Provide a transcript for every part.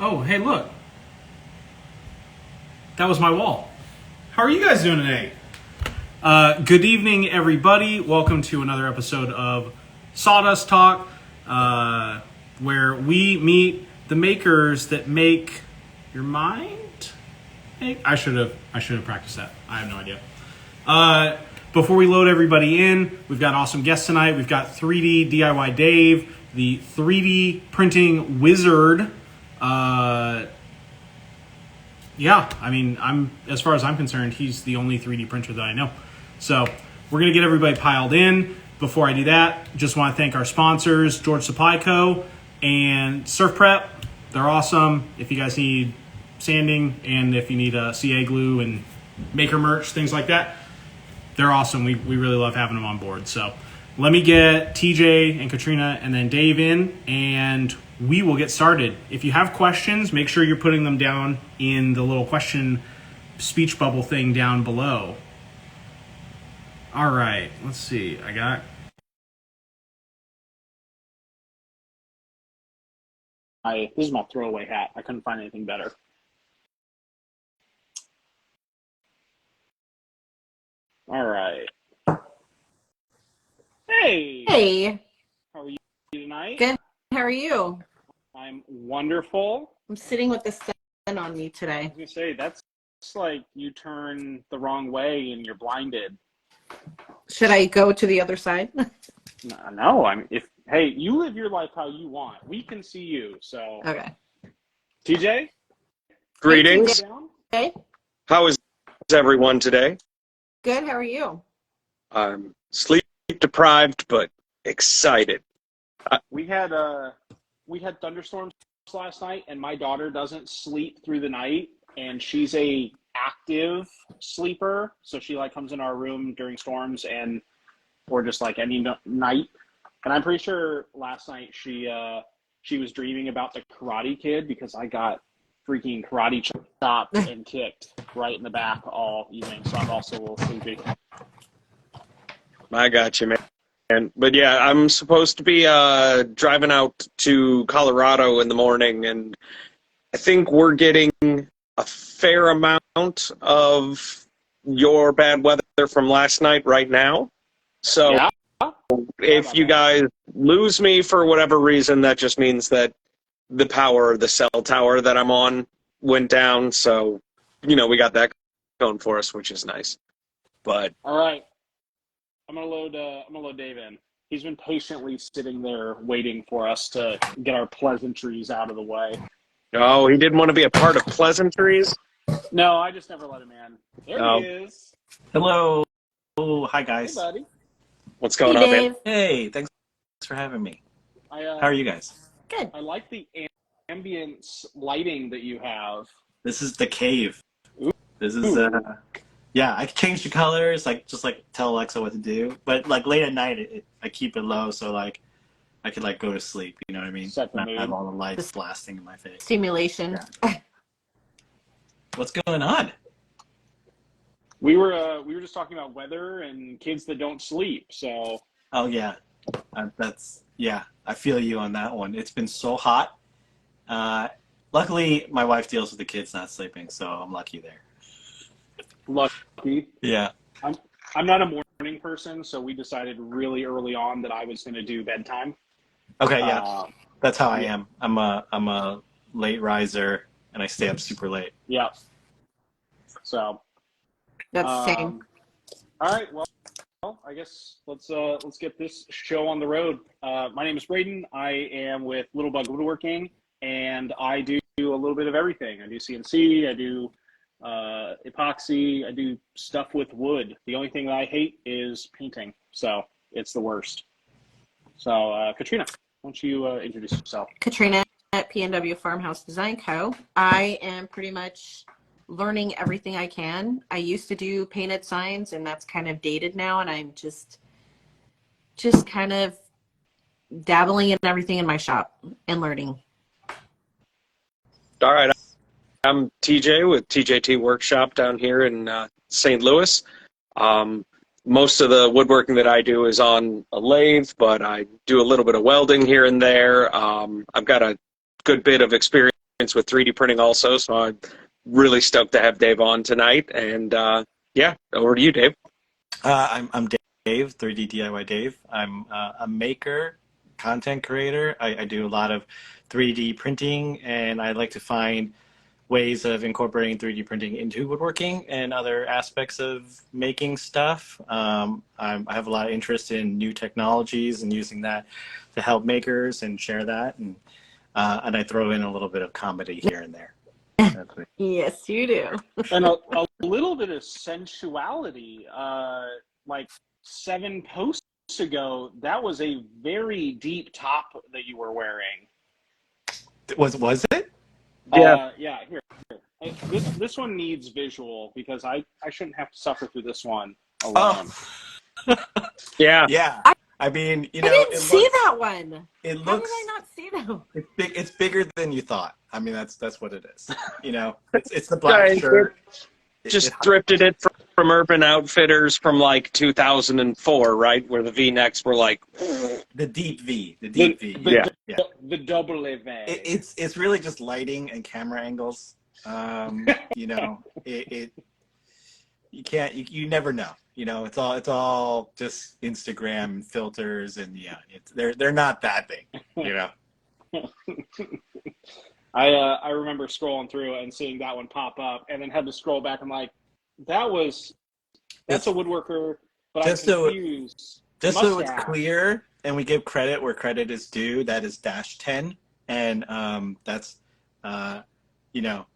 Oh, hey, look. That was my wall. How are you guys doing today? Good evening, everybody. Welcome to another episode of Sawdust Talk, where we meet the makers that make your mind. Hey, I should have practiced that. I have no idea. Before we load everybody in, we've got awesome guests tonight. We've got 3D DIY Dave, the 3D printing wizard. Yeah, I mean, as far as I'm concerned, he's the only 3D printer that I know. So we're going to get everybody piled in. Before I do that, just want to thank our sponsors, George Supply Co. and Surf Prep. They're awesome. If you guys need sanding and if you need CA glue and maker merch, things like that, they're awesome. We really love having them on board. So let me get TJ and Katrina and then Dave in, and we will get started. If you have questions, make sure you're putting them down in the little question speech bubble thing down below. All right, let's see. This is my throwaway hat. I couldn't find anything better. All right. Hey. Hey. How are you tonight? Good. How are you? I'm wonderful. I'm sitting with the sun on me today. I was gonna say that's like you turn the wrong way and you're blinded. Should I go to the other side? No, I mean, hey, you live your life how you want. We can see you, so. Okay. TJ? Greetings. Hey. How is everyone today? Good. How are you? I'm sleep deprived, but excited. We had thunderstorms last night, and my daughter doesn't sleep through the night, and she's a active sleeper, so she like comes in our room during storms or just like any night. And I'm pretty sure last night she was dreaming about the Karate Kid because I got freaking karate chopped and kicked right in the back all evening, so I'm also a little sleepy. I got you, man. But yeah, I'm supposed to be driving out to Colorado in the morning, and I think we're getting a fair amount of your bad weather from last night right now. So yeah. if you guys lose me for whatever reason, that just means that the power of the cell tower that I'm on went down. So, we got that going for us, which is nice. But all right, I'm gonna load Dave in. He's been patiently sitting there waiting for us to get our pleasantries out of the way. oh, he didn't want to be a part of pleasantries. No, I just never let him in. There he is. Hello. Oh, hi guys. Hey, buddy. What's going Hey, on, man? Dave. Hey, thanks for having me. How are you guys? Good. I like the ambience lighting that you have. This is the cave. Ooh. This is yeah, I can change the colors, just tell Alexa what to do. But like late at night, I keep it low so like I could like go to sleep. You know what I mean? Set the Not mood. have all the lights blasting in my face. Stimulation. Yeah. What's going on? We were just talking about weather and kids that don't sleep. So. Oh yeah, I feel you on that one. It's been so hot. Luckily, my wife deals with the kids not sleeping, so I'm lucky there. Lucky. Yeah. I'm not a morning person, so we decided really early on that I was going to do bedtime. Okay, yeah. That's how I am. I'm a late riser, and I stay up super late. Yeah. So. That's same. All right. Well, I guess let's get this show on the road. My name is Braden. I am with Little Bug Woodworking, and I do a little bit of everything. I do CNC. I do epoxy. I do stuff with wood. The only thing that I hate is painting. So it's the worst. So Katrina, why don't you introduce yourself? Katrina at PNW Farmhouse Design Co. I am pretty much learning everything I can. I used to do painted signs, and that's kind of dated now, and I'm just kind of dabbling in everything in my shop and learning. All right. I'm TJ with TJT Workshop down here in St. Louis. Most of the woodworking that I do is on a lathe, but I do a little bit of welding here and there. I've got a good bit of experience with 3D printing also, so I'm really stoked to have Dave on tonight. And yeah, over to you, Dave. I'm Dave, 3D DIY Dave. I'm a maker, content creator. I do a lot of 3D printing, and I like to find ways of incorporating 3D printing into woodworking and other aspects of making stuff. I have a lot of interest in new technologies and using that to help makers and share that. And I throw in a little bit of comedy here and there. That's me. Yes, you do. And a little bit of sensuality. Like 7 posts ago, that was a very deep top that you were wearing. Was it? Yeah. Yeah, here. This one needs visual because I shouldn't have to suffer through this one alone. Oh. Yeah. Yeah. I mean, you know, I didn't see that one. It How looks. did I not see that? It's big. It's bigger than you thought. I mean, that's what it is. You know, it's the black Right. shirt. Just thrifted it from Urban Outfitters from like 2004, right? Where the V-necks were like the deep V. The deep V. Yeah. The double V. It's really just lighting and camera angles. You know, you never know. You know, it's all just Instagram filters, and yeah, they're not that big. You know. I remember scrolling through and seeing that one pop up, and then had to scroll back. I'm like, that's a woodworker, but I'm confused. Just so it's clear, and we give credit where credit is due. That is -10, and that's you know,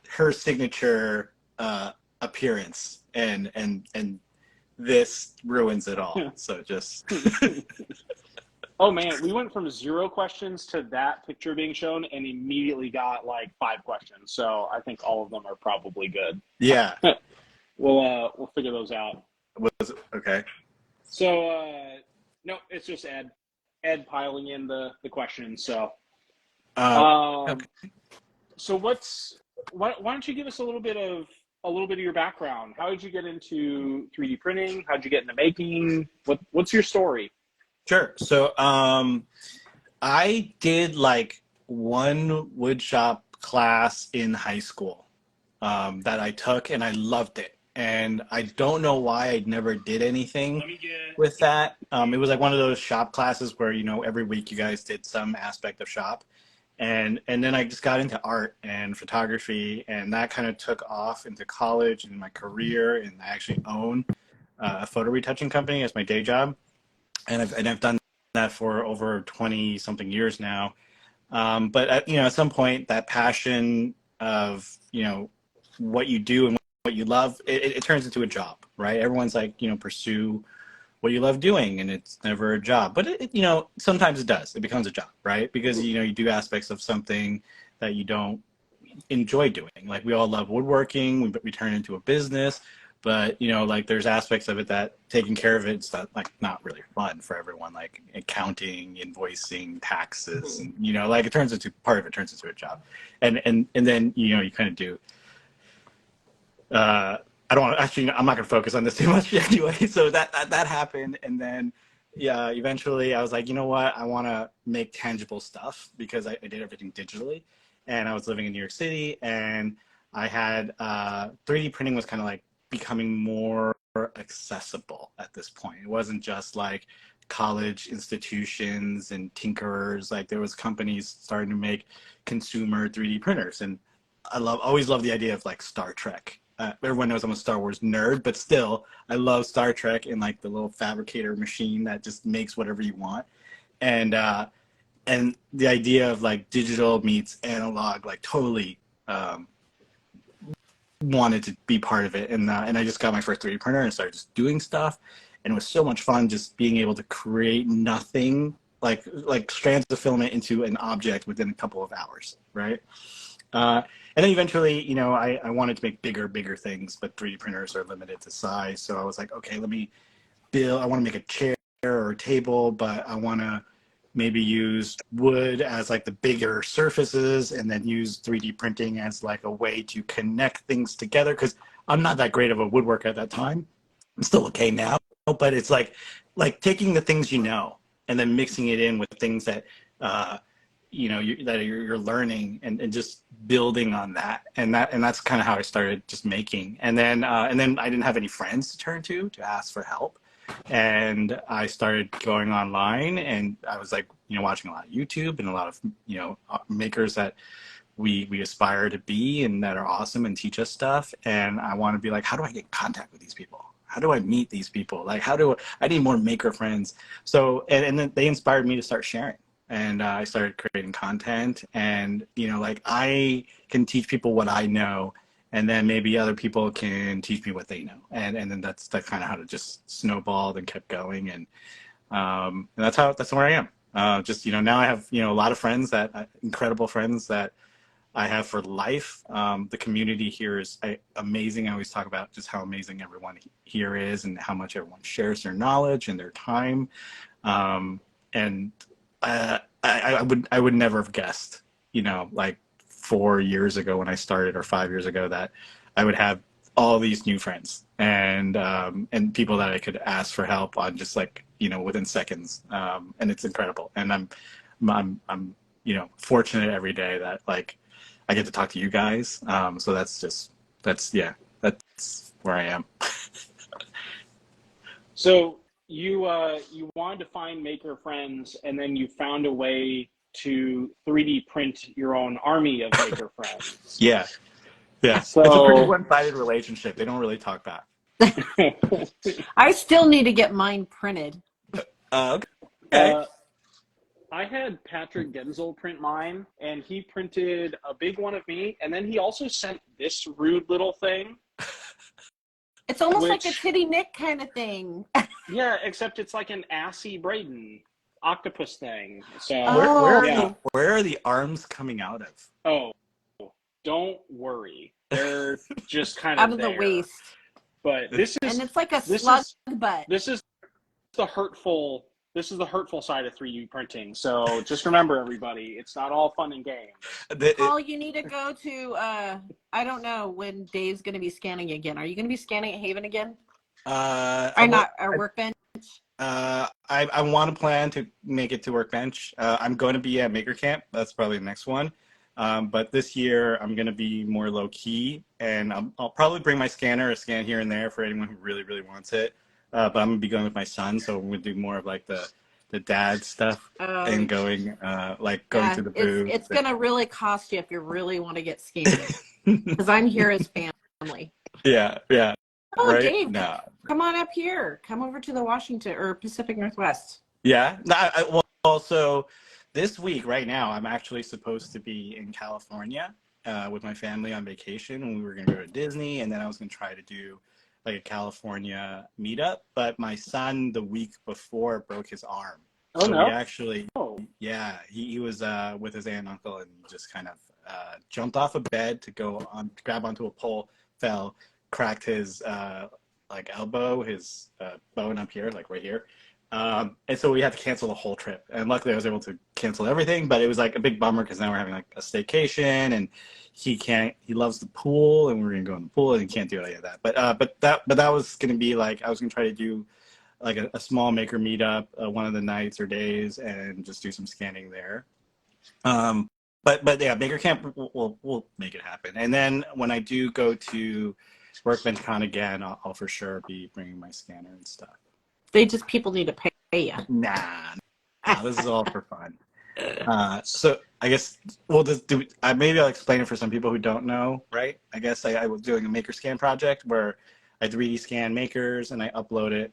her signature appearance, and this ruins it all. So just. Oh man, we went from 0 questions to that picture being shown and immediately got like 5 questions. So I think all of them are probably good. Yeah. We'll figure those out. Was okay. So no, it's just Ed piling in the questions. So Okay. so why don't you give us a little bit of your background? How did you get into 3D printing? How'd you get into making? What's your story? Sure. So I did like one woodshop class in high school that I took, and I loved it. And I don't know why I never did anything with that. It was like one of those shop classes where, you know, every week you guys did some aspect of shop. And then I just got into art and photography, and that kind of took off into college and my career. And I actually own a photo retouching company as my day job. And I've done that for over 20 something years now. But at some point, that passion of, you know, what you do and what you love, it turns into a job, right? Everyone's like, you know, pursue what you love doing, and it's never a job. But sometimes it does. It becomes a job, right? Because, you know, you do aspects of something that you don't enjoy doing. Like, we all love woodworking. We turn it into a business. But, you know, like, there's aspects of it that taking care of it's not really fun for everyone, like accounting, invoicing, taxes, and, you know, like part of it turns into a job. And then, you know, you kind of do, I'm not going to focus on this too much anyway. So that happened. And then, yeah, eventually I was like, you know what, I want to make tangible stuff because I did everything digitally, and I was living in New York City, and I had 3D printing was kind of like becoming more accessible at this point. It wasn't just like college institutions and tinkerers. Like, there was companies starting to make consumer 3D printers, and I always love the idea of like Star Trek. Everyone knows I'm a Star Wars nerd, but still, I love Star Trek and like the little fabricator machine that just makes whatever you want. And the idea of like digital meets analog, like totally wanted to be part of it. And I just got my first 3D printer and started just doing stuff. And it was so much fun just being able to create nothing, like strands of filament into an object within a couple of hours, right? And then eventually, you know, I wanted to make bigger things, but 3D printers are limited to size. So I was like, okay, I want to make a chair or a table, but I want to maybe use wood as like the bigger surfaces, and then use 3D printing as like a way to connect things together. Because I'm not that great of a woodworker at that time. I'm still okay now, but it's like taking the things you know and then mixing it in with things that you're learning and just building on that. And that's kind of how I started just making. And then I didn't have any friends to turn to ask for help. And I started going online, and I was like, watching a lot of YouTube and a lot of, makers that we aspire to be and that are awesome and teach us stuff. And I want to be like, how do I get in contact with these people? How do I meet these people? Like, I need more maker friends. So, and then they inspired me to start sharing. And I started creating content, and, like, I can teach people what I know, and then maybe other people can teach me what they know. And then that's kind of how it just snowballed and kept going. And that's where I am. Just, now I have, a lot of friends incredible friends that I have for life. The community here is amazing. I always talk about just how amazing everyone here is and how much everyone shares their knowledge and their time. And I would never have guessed, like 4 years ago when I started, or 5 years ago, that I would have all these new friends and people that I could ask for help on just like, within seconds. And it's incredible. And I'm fortunate every day that like I get to talk to you guys. So that's where I am. So you wanted to find maker friends, and then you found a way to 3D print your own army of maker friends. Yeah. So, it's a pretty one-sided relationship. They don't really talk back. I still need to get mine printed. Okay. I had Patrick Genzel print mine, and he printed a big one of me, and then he also sent this rude little thing. It's almost like a Titty Nick kind of thing. Yeah, except it's like an assy Braden octopus thing. So where are the arms coming out of? Oh, don't worry. They're just kind of out of the waist. But this is, and it's like a slug butt. This is the hurtful side of 3D printing. So just remember, everybody, it's not all fun and games. Paul, you need to go to I don't know when Dave's going to be scanning again. Are you going to be scanning at Haven again? Workbench? I want to plan to make it to Workbench. I'm going to be at Maker Camp. That's probably the next one. But this year I'm going to be more low key, and I'll probably bring my scanner, a scan here and there for anyone who really, really wants it. But I'm going to be going with my son, so we're going to do more of like the dad stuff and going to the booth. It's going to really cost you if you really want to get scanned, because I'm here as family. Yeah. Oh, right? Dave, no. Come on up here. Come over to the Washington or Pacific Northwest. Yeah. So this week, right now, I'm actually supposed to be in California with my family on vacation, and we were going to go to Disney, and then I was going to try to do like a California meetup. But my son, the week before, broke his arm. Oh, so no. He actually, he was with his aunt and uncle, and just kind of jumped off a bed to grab onto a pole, fell, cracked his elbow, his bone up here, like right here. And so we had to cancel the whole trip. And luckily I was able to cancel everything, but it was like a big bummer because now we're having like a staycation, and he loves the pool, and we're going to go in the pool, and he can't do any of that. But that was going to be like, I was going to try to do like a small maker meetup one of the nights or days and just do some scanning there. But yeah, Maker Camp, we'll make it happen. And then when I do go to Workbench Con again, I'll for sure be bringing my scanner and stuff. People need to pay you. Nah, this is all for fun. So I guess maybe I'll explain it for some people who don't know, right? I guess I was doing a maker scan project where I 3D scan makers and I upload it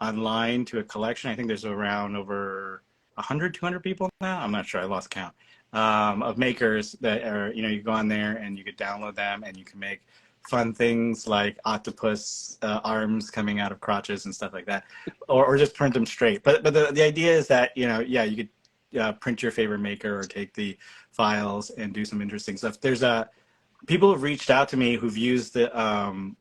online to a collection. I think there's around over 100, 200 people now. I'm not sure. I lost count of makers that are, you go on there and you could download them and you can make fun things like octopus arms coming out of crotches and stuff like that, or just print them straight. But the idea is that, you could print your favorite maker or take the files and do some interesting stuff. There's people have reached out to me who've used the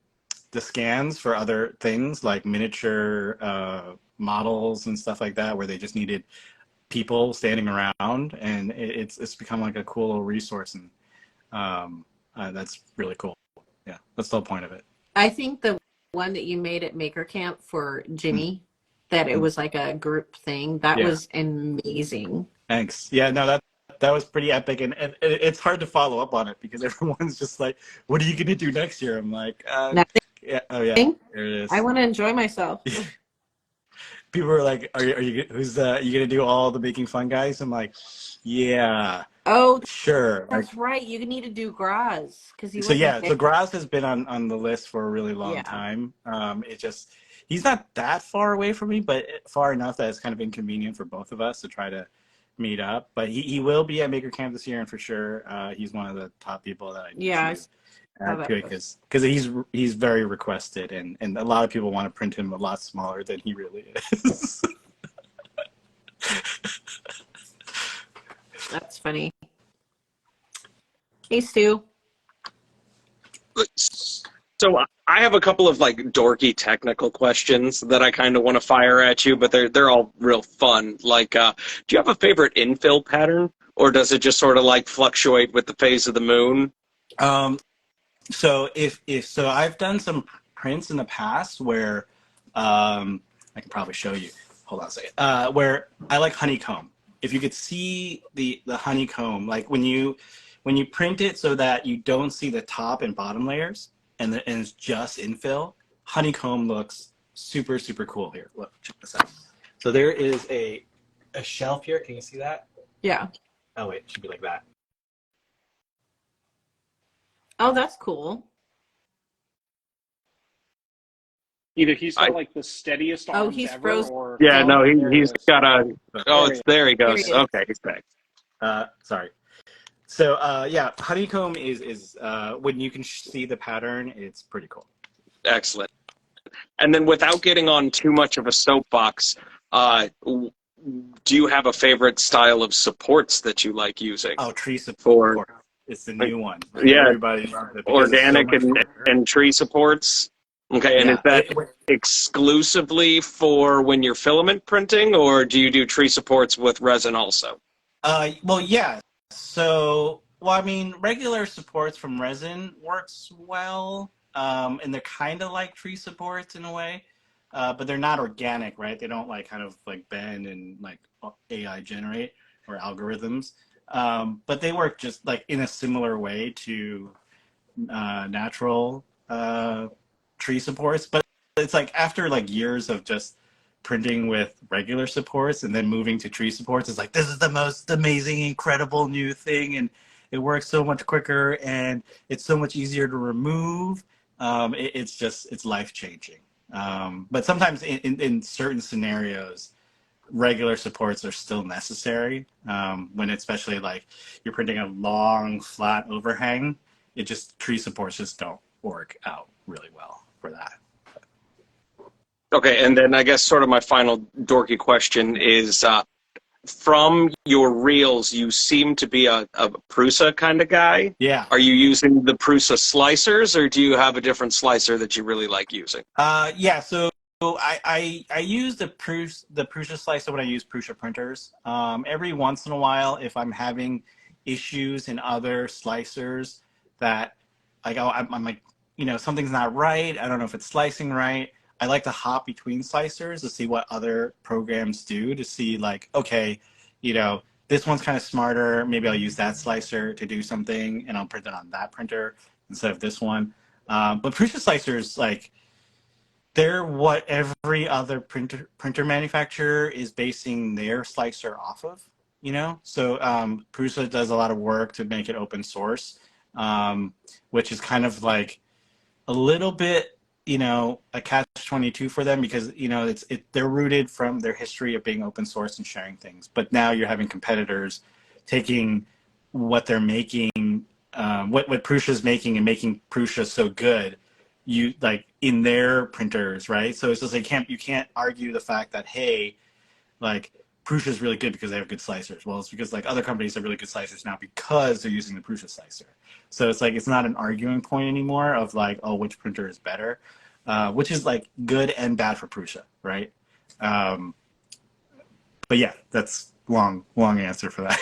scans for other things like miniature models and stuff like that, where they just needed people standing around, and it's become like a cool little resource, and that's really cool. Yeah, that's the whole point of it. I think the one that you made at Maker Camp for Jimmy, that it was like a group thing, that was amazing. Thanks. Yeah, no, that was pretty epic, and it's hard to follow up on it because everyone's just like, "What are you gonna do next year?" I'm like, Nothing. "Yeah, oh yeah, there it is." I want to enjoy myself. People are like, are you who's you gonna do all the making fun guys?" I'm like, "Yeah, Oh, sure." Like, that's right. You need to do Graz because he so wasn't yeah, there. so Graz has been on the list for a really long Yeah. time. It just he's not that far away from me, but far enough that it's kind of inconvenient for both of us to try to meet up. But he will be at Maker Camp this year, and for sure, he's one of the top people that I need Yeah, I to saw add that to it post. because he's very requested, and a lot of people want to print him a lot smaller than he really is. That's funny. Hey, Stu. So I have a couple of like dorky technical questions that I kind of want to fire at you, but they're all real fun. Like, do you have a favorite infill pattern, or does it just sort of like fluctuate with the phase of the moon? So if so, I've done some prints in the past where I can probably show you. Hold on a second. Where I like honeycomb. If you could see the honeycomb, like when you print it so that you don't see the top and bottom layers, and it's just infill, honeycomb looks super super cool here. Look, check this out. So there is a shelf here. Can you see that? Yeah. Oh wait, it should be like that. Oh, that's cool. Either he's got like the steadiest arms he's ever, frozen. or Yeah, no, there he's it is. got a. Oh, it's there he Here goes. he is. Okay, he's back. Sorry. So yeah, honeycomb is when you can see the pattern, it's pretty cool. Excellent. And then, without getting on too much of a soapbox, do you have a favorite style of supports that you like using? Oh, tree support. It's the new one. Like, yeah, everybody loves it because organic it's so much quicker. and tree supports. Okay, and Yeah. is that exclusively for when you're filament printing, or do you do tree supports with resin also? Well, yeah. So, well, I mean, regular supports from resin works well, and they're kind of like tree supports in a way, but they're not organic, right? They don't like kind of like bend and like AI generate or algorithms, but they work just like in a similar way to natural tree supports. But it's like after like years of just printing with regular supports and then moving to tree supports, it's like, this is the most amazing, incredible new thing, and it works so much quicker and it's so much easier to remove. It's life-changing. But sometimes in certain scenarios, regular supports are still necessary, when especially like you're printing a long flat overhang. Tree supports just don't work out really well for that. Okay, and then I guess sort of my final dorky question is, from your reels, you seem to be a Prusa kind of guy. Yeah. Are you using the Prusa slicers, or do you have a different slicer that you really like using? Yeah. So I use the Prusa slicer when I use Prusa printers. Every once in a while, if I'm having issues in other slicers that like I'm like, something's not right. I don't know if it's slicing right. I like to hop between slicers to see what other programs do, to see like, okay, this one's kind of smarter. Maybe I'll use that slicer to do something, and I'll print it on that printer instead of this one. But Prusa slicers, like, they're what every other printer manufacturer is basing their slicer off of. So Prusa does a lot of work to make it open source, which is kind of like a little bit, a catch-22 for them, because they're rooted from their history of being open source and sharing things. But now you're having competitors taking what they're making, what Prusa's making, and making Prusa so good, in their printers, right? So it's just like you can't argue the fact that, hey, like, Prusa is really good because they have good slicers. Well, it's because like other companies have really good slicers now because they're using the Prusa slicer. So it's like, it's not an arguing point anymore of like, oh, which printer is better, which is like good and bad for Prusa, right? But yeah, that's long answer for that.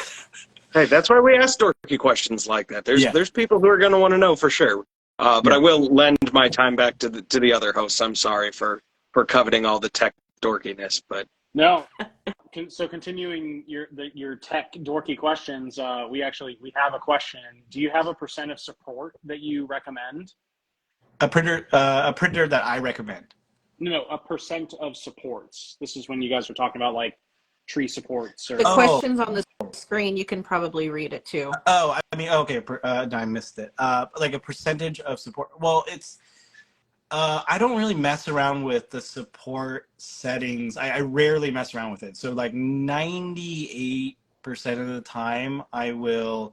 Hey, that's why we ask dorky questions like that. There's people who are going to want to know for sure. But I will lend my time back to the other hosts. I'm sorry for coveting all the tech dorkiness, but No. So continuing your tech dorky questions, we have a question. Do you have a percent of support that you recommend? A printer that I recommend. No, a percent of supports. This is when you guys were talking about like tree supports or The Oh, question's on the screen. You can probably read it too. I mean, okay, no, I missed it. Like a percentage of support. Well, it's I don't really mess around with the support settings. I rarely mess around with it. So like 98% of the time, I will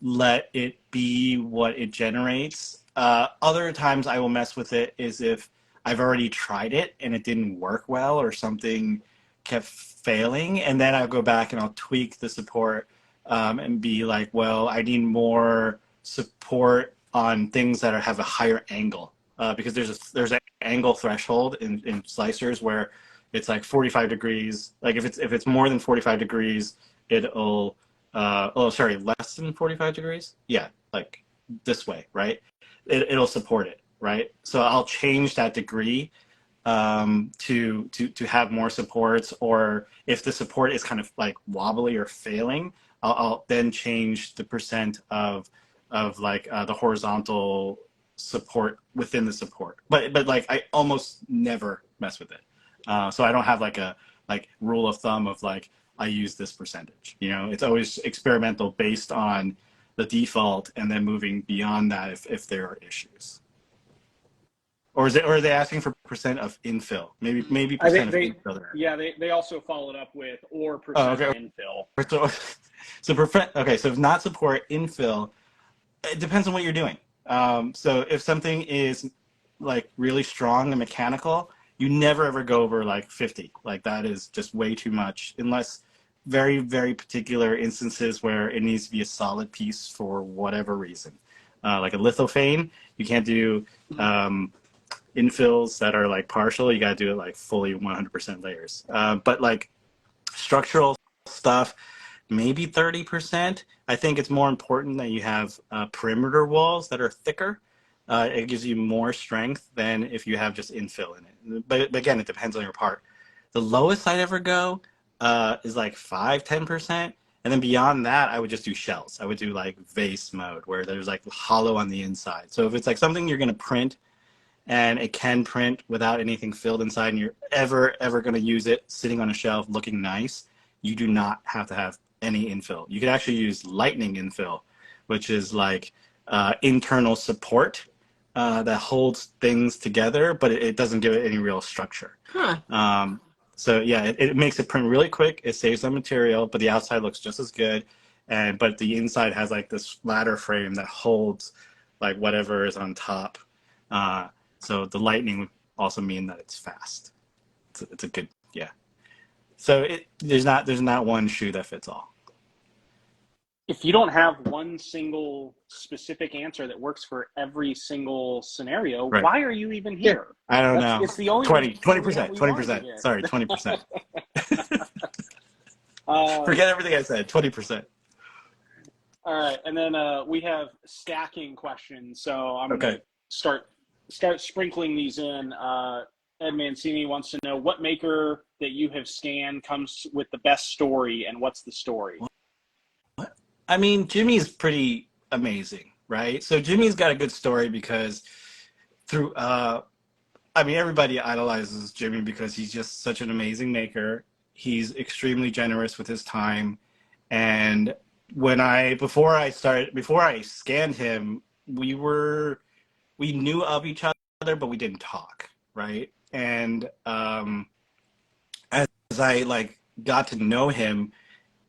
let it be what it generates. Other times I will mess with it is if I've already tried it and it didn't work well or something kept failing, and then I'll go back and I'll tweak the support and be like, well, I need more support on things that have a higher angle because there's an angle threshold in slicers where it's like 45 degrees. Like if it's more than 45 degrees, it'll less than 45 degrees. Yeah, like this way, right? It'll support it, right? So I'll change that degree to have more supports, or if the support is kind of like wobbly or failing, I'll then change the percent of like the horizontal support within the support. But like I almost never mess with it. So I don't have like a rule of thumb of like I use this percentage. You know, it's always experimental based on the default and then moving beyond that if there are issues. Or are they asking for percent of infill? Maybe I percent think of they infill there. yeah they also followed up with or Oh, percent okay. infill. So okay, so if not support infill, it depends on what you're doing. So if something is like really strong and mechanical, you never ever go over like 50. Like that is just way too much, unless very, very particular instances where it needs to be a solid piece for whatever reason. Like a lithophane, you can't do infills that are like partial. You got to do it like fully 100% layers. But like structural stuff, maybe 30%. I think it's more important that you have perimeter walls that are thicker. It gives you more strength than if you have just infill in it. But again, it depends on your part. The lowest I'd ever go is like 5-10%. And then beyond that, I would just do shells. I would do like vase mode where there's like hollow on the inside. So if it's like something you're going to print and it can print without anything filled inside and you're ever going to use it sitting on a shelf looking nice, you do not have to have any infill. You could actually use lightning infill, which is like internal support that holds things together, but it doesn't give it any real structure. Huh. So yeah, it makes it print really quick. It saves on material, but the outside looks just as good. But the inside has like this ladder frame that holds like whatever is on top. So the lightning would also mean that it's fast. It's a good, yeah. So there's not one shoe that fits all. If you don't have one single specific answer that works for every single scenario, Right. why are you even here? I don't know. It's the only 20%. we wanted to get. Sorry, 20%. Forget everything I said. 20%. All right, and then we have stacking questions. So I'm Okay. gonna start sprinkling these in. Ed Mancini wants to know what maker that you have scanned comes with the best story, and what's the story? What? I mean, Jimmy's pretty amazing, right? So Jimmy's got a good story because through, everybody idolizes Jimmy because he's just such an amazing maker. He's extremely generous with his time, and before I scanned him, we knew of each other, but we didn't talk, right? And as I like got to know him,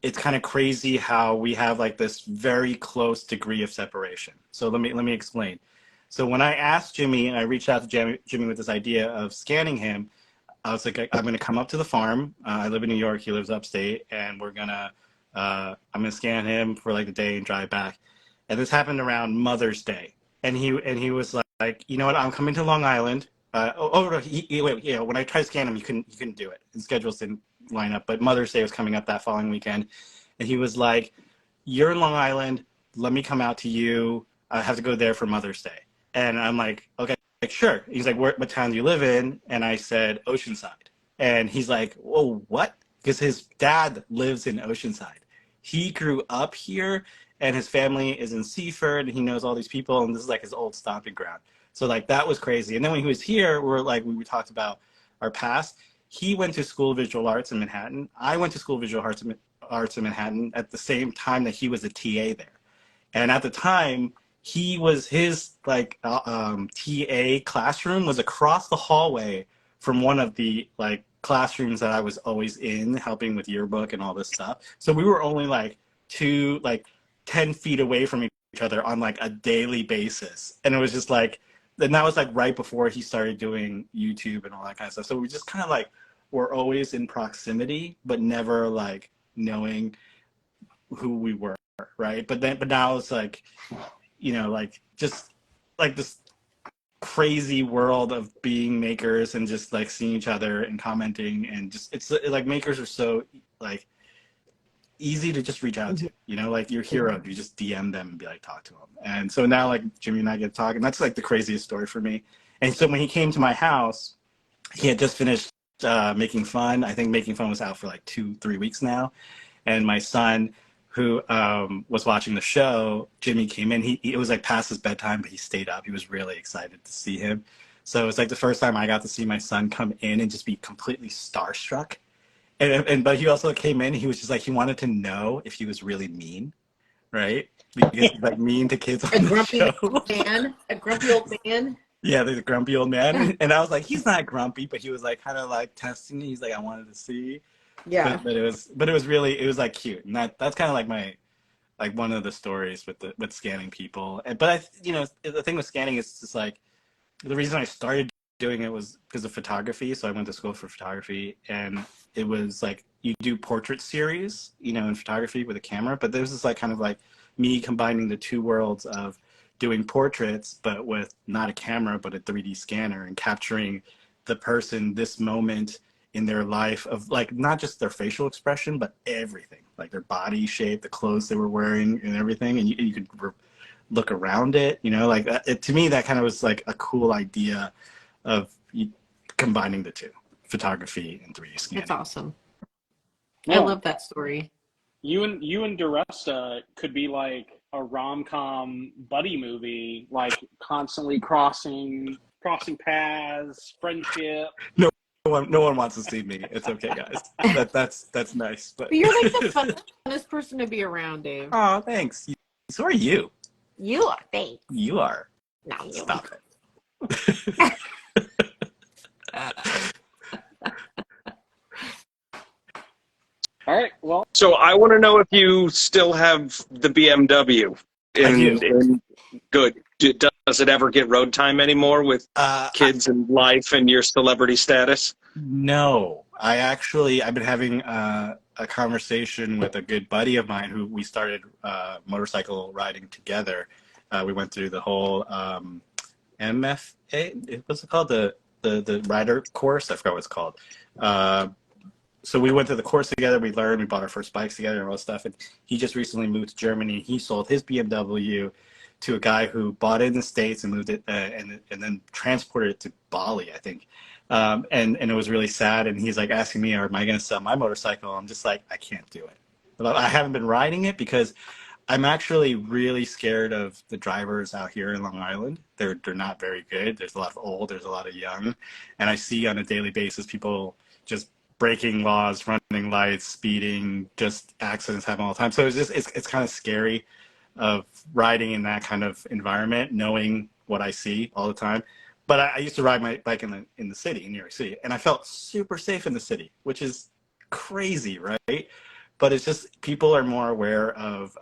it's kind of crazy how we have like this very close degree of separation. So let me explain. So when I asked Jimmy and I reached out to Jimmy with this idea of scanning him, I was like, I'm going to come up to the farm. I live in New York. He lives upstate, and I'm gonna scan him for like a day and drive back. And this happened around Mother's Day, and he was like, you know what? I'm coming to Long Island. When I tried to scan him, he couldn't do it. His schedules didn't line up. But Mother's Day was coming up that following weekend, and he was like, "You're in Long Island. Let me come out to you. I have to go there for Mother's Day." And I'm like, "Okay, like, sure." He's like, "What town do you live in?" And I said, "Oceanside." And he's like, whoa, what? Because his dad lives in Oceanside. He grew up here, and his family is in Seaford, and he knows all these people, and this is like his old stomping ground. So like that was crazy. And then when he was here, we talked about our past. He went to School of Visual Arts in Manhattan. I went to School of Visual Arts in Manhattan at the same time that he was a TA there. And at the time, his TA classroom was across the hallway from one of the like classrooms that I was always in, helping with yearbook and all this stuff. So we were only like 10 feet away from each other on like a daily basis. And it was just like, and that was like right before he started doing YouTube and all that kind of stuff. So we just kind of like were always in proximity, but never like knowing who we were, right? But now it's like, like just like this crazy world of being makers and just like seeing each other and commenting, and just it's like makers are so like easy to just reach out to, like your hero, you just DM them and be like, talk to them. And so now like Jimmy and I get to talk, and that's like the craziest story for me. And so when he came to my house, he had just finished Making Fun. I think Making Fun was out for like 2-3 weeks now. And my son, who was watching the show, Jimmy came in. It was like past his bedtime, but he stayed up. He was really excited to see him. So it's like the first time I got to see my son come in and just be completely starstruck. But he also came in. He was just like, he wanted to know if he was really mean, right? Because he's like mean to kids on the show. A grumpy old man. Yeah, the grumpy old man. And I was like, he's not grumpy, but he was like kind of like testing me. He's like, I wanted to see. Yeah. But it was really, it was like cute. And that's kind of like my, like one of the stories with scanning people. But the thing with scanning is just like, the reason I started doing it was because of photography. So I went to school for photography, and it was like you do portrait series, in photography with a camera. But this is like kind of like me combining the two worlds of doing portraits, but with not a camera, but a 3D scanner, and capturing the person, this moment in their life of like not just their facial expression, but everything, like their body shape, the clothes they were wearing, and everything. And you could look around it, like to me, that kind of was like a cool idea of combining the two, photography and 3D scanning. That's awesome. Well, I love that story. You and DeResta could be like a rom-com buddy movie, like constantly crossing paths, friendship. No one wants to see me. It's okay, guys. That's nice. But You're like the funnest person to be around, Dave. Oh, thanks. So are you. You are, thanks. You are. No, you Stop it. All right. Well, So I want to know if you still have the BMW. I do. Good. Does it ever get road time anymore with kids and life and your celebrity status? No, I've been having a conversation with a good buddy of mine who we started motorcycle riding together. We went through the whole MFA. What's it called? The rider course. I forgot what it's called. So we went through the course together. We learned. We bought our first bikes together and all that stuff. And he just recently moved to Germany. He sold his BMW to a guy who bought it in the States and moved it and then transported it to Bali, I think. And it was really sad. And he's like asking me, am I going to sell my motorcycle? I'm just like, I can't do it. But I haven't been riding it because I'm actually really scared of the drivers out here in Long Island. They're not very good. There's a lot of old, there's a lot of young. And I see on a daily basis people just breaking laws, running lights, speeding, just accidents happen all the time. So it's kind of scary of riding in that kind of environment, knowing what I see all the time. But I used to ride my bike in the city, in New York City, and I felt super safe in the city, which is crazy, right? But it's just people are more aware of